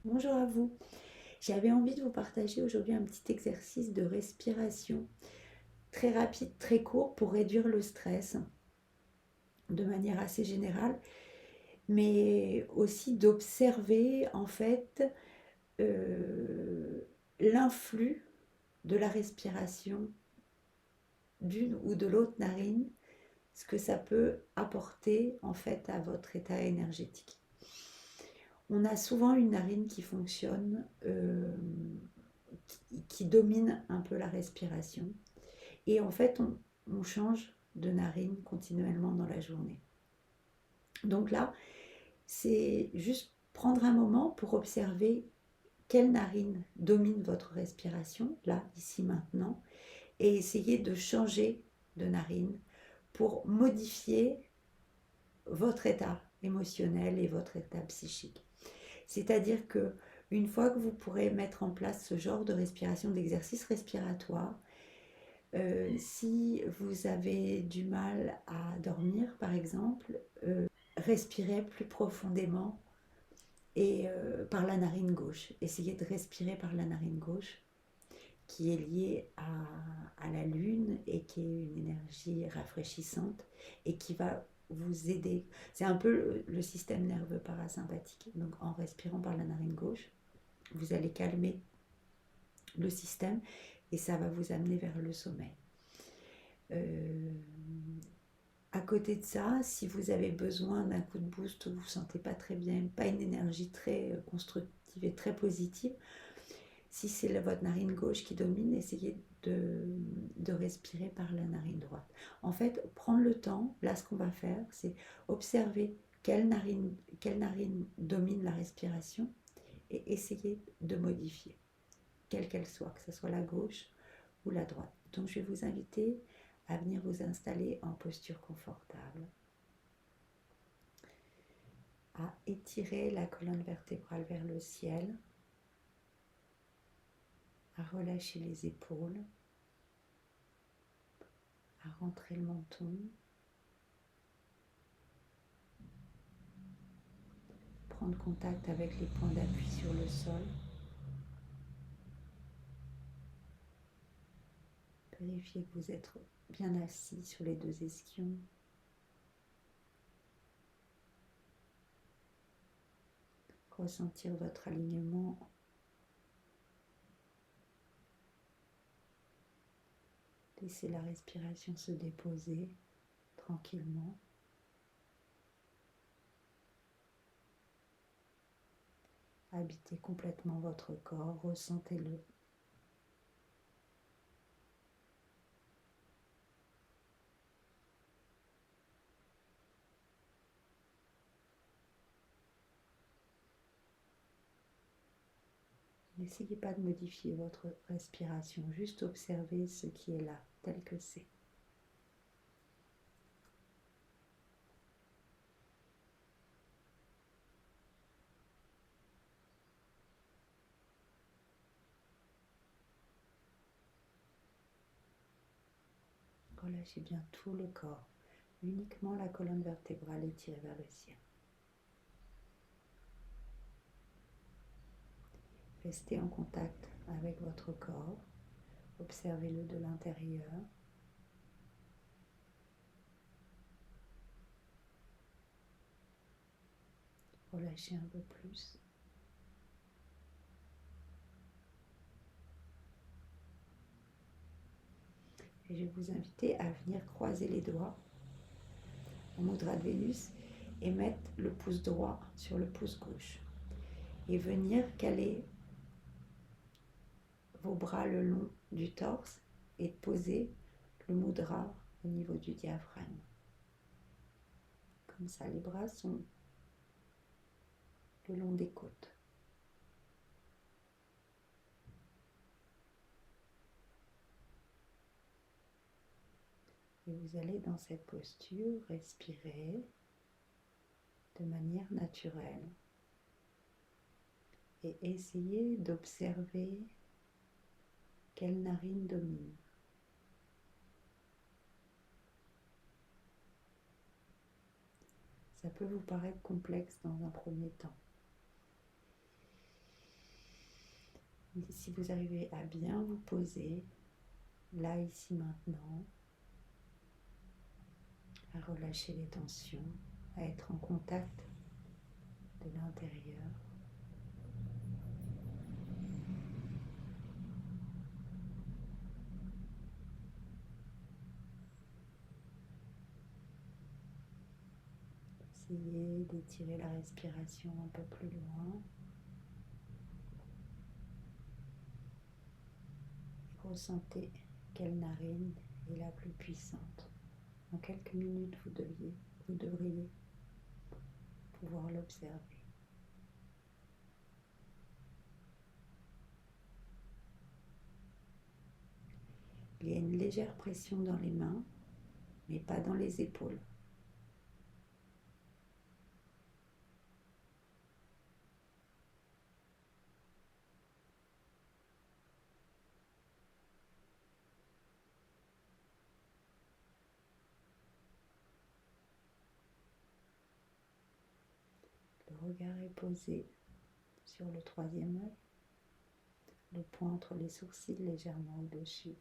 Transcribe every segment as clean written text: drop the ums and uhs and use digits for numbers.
Bonjour à vous. J'avais envie de vous partager aujourd'hui un petit exercice de respiration très rapide, très court pour réduire le stress de manière assez générale, mais aussi d'observer en fait euh, l'influx de la respiration d'une ou de l'autre narine, ce que ça peut apporter en fait à votre état énergétique. On a souvent une narine qui fonctionne, qui domine un peu la respiration. Et en fait, on change de narine continuellement dans la journée. Donc là, c'est juste prendre un moment pour observer quelle narine domine votre respiration, là, ici, maintenant, et essayer de changer de narine pour modifier votre état émotionnel et votre état psychique. C'est-à-dire que une fois que vous pourrez mettre en place ce genre de respiration, d'exercice respiratoire, si vous avez du mal à dormir, par exemple, respirez plus profondément et par la narine gauche. Essayez de respirer par la narine gauche, qui est liée à la lune et qui est une énergie rafraîchissante et qui va vous aider. C'est un peu le système nerveux parasympathique. Donc en respirant par la narine gauche, vous allez calmer le système et ça va vous amener vers le sommeil. Euh, À côté de ça, si vous avez besoin d'un coup de boost, vous ne vous sentez pas très bien, pas une énergie très constructive et très positive, si c'est votre narine gauche qui domine, essayez de respirer par la narine droite. En fait, prendre le temps, là ce qu'on va faire, c'est observer quelle narine domine la respiration et essayer de modifier, quelle qu'elle soit, que ce soit la gauche ou la droite. Donc je vais vous inviter à venir vous installer en posture confortable, à étirer la colonne vertébrale vers le ciel, à relâcher les épaules, à rentrer le menton, prendre contact avec les points d'appui sur le sol, vérifier que vous êtes bien assis sur les deux ischions, ressentir votre alignement, laisser la respiration se déposer tranquillement. Habitez complètement votre corps, ressentez-le. N'essayez pas de modifier votre respiration, juste observez ce qui est là, tel que c'est. Relâchez bien tout le corps, uniquement la colonne vertébrale étirée vers le ciel. Restez en contact avec votre corps, observez-le de l'intérieur. Relâchez un peu plus. Et je vais vous inviter à venir croiser les doigts en mudra de Vénus et mettre le pouce droit sur le pouce gauche. Et venir caler vos bras le long du torse et poser le mudra au niveau du diaphragme. Comme ça, les bras sont le long des côtes. Et vous allez dans cette posture respirer de manière naturelle et essayer d'observer quelle narine domine. Ça peut vous paraître complexe dans un premier temps. Et si vous arrivez à bien vous poser, là, ici, maintenant, à relâcher les tensions, à être en contact de l'intérieur. Essayez d'étirer la respiration un peu plus loin. Et ressentez quelle narine est la plus puissante. En quelques minutes, vous devriez pouvoir l'observer. Il y a une légère pression dans les mains, mais pas dans les épaules. Le regard est posé sur le troisième œil, le point entre les sourcils légèrement au-dessus.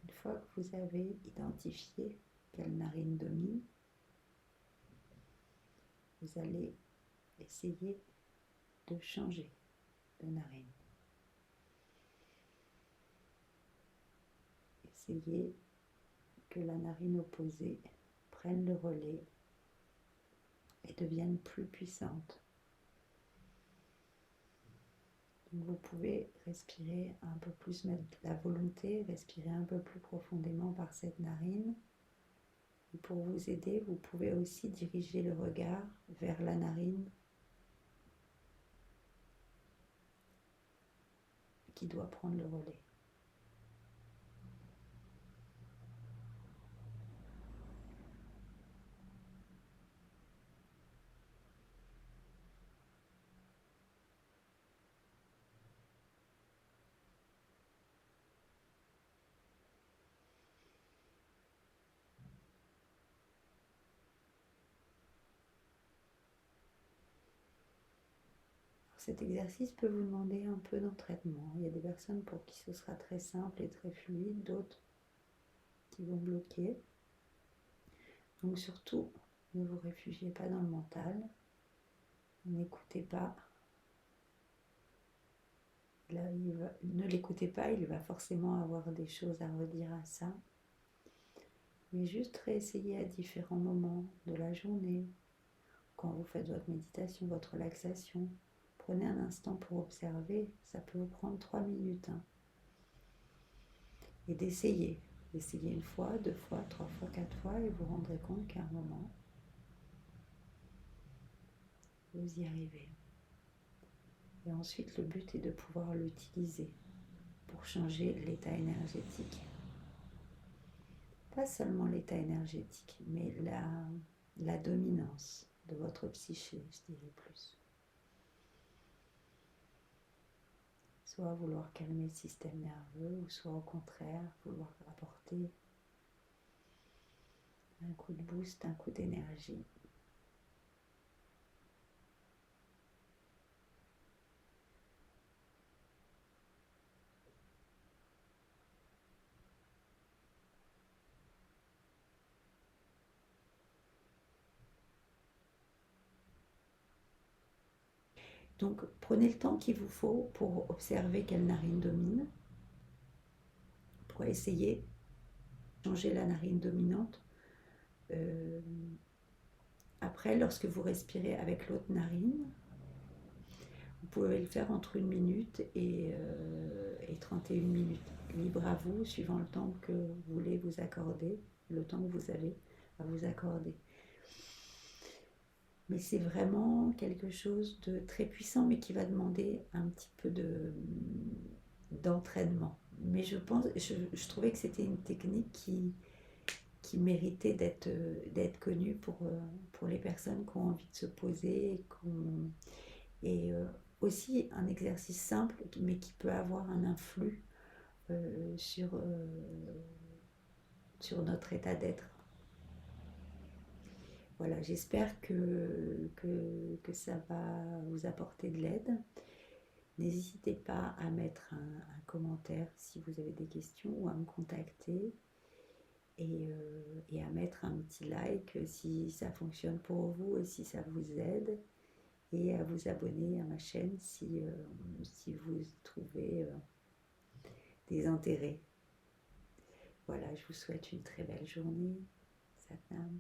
Une fois que vous avez identifié quelle narine domine, vous allez essayer de changer de narine. Essayez que la narine opposée prenne le relais et devienne plus puissante. Donc vous pouvez respirer un peu plus, mettre la volonté, respirer un peu plus profondément par cette narine. Et pour vous aider, vous pouvez aussi diriger le regard vers la narine qui doit prendre le relais. Cet exercice peut vous demander un peu d'entraînement. Il y a des personnes pour qui ce sera très simple et très fluide, d'autres qui vont bloquer. Donc surtout, ne vous réfugiez pas dans le mental. N'écoutez pas. Là, ne l'écoutez pas, il va forcément avoir des choses à redire à ça. Mais juste réessayer à différents moments de la journée, quand vous faites votre méditation, votre relaxation. Prenez un instant pour observer, ça peut vous prendre 3 minutes. Et d'essayer. Essayez une fois, 2 fois, 3 fois, 4 fois et vous vous rendrez compte qu'à un moment, vous y arrivez. Et ensuite, le but est de pouvoir l'utiliser pour changer l'état énergétique. Pas seulement l'état énergétique, mais la dominance de votre psyché, je dirais plus. Soit vouloir calmer le système nerveux, ou soit au contraire vouloir apporter un coup de boost, un coup d'énergie. Donc prenez le temps qu'il vous faut pour observer quelle narine domine, pour essayer de changer la narine dominante. Après, lorsque vous respirez avec l'autre narine, vous pouvez le faire entre 1 minute et 31 minutes. Libre à vous, suivant le temps que vous voulez vous accorder, le temps que vous avez à vous accorder. Mais c'est vraiment quelque chose de très puissant, mais qui va demander un petit peu d'entraînement. Mais je trouvais que c'était une technique qui méritait d'être connue pour les personnes qui ont envie de se poser et aussi un exercice simple, mais qui peut avoir un influx sur notre état d'être. Voilà, j'espère que ça va vous apporter de l'aide. N'hésitez pas à mettre un commentaire si vous avez des questions ou à me contacter et à mettre un petit like si ça fonctionne pour vous et si ça vous aide et à vous abonner à ma chaîne si vous trouvez des intérêts. Voilà, je vous souhaite une très belle journée. Satnam.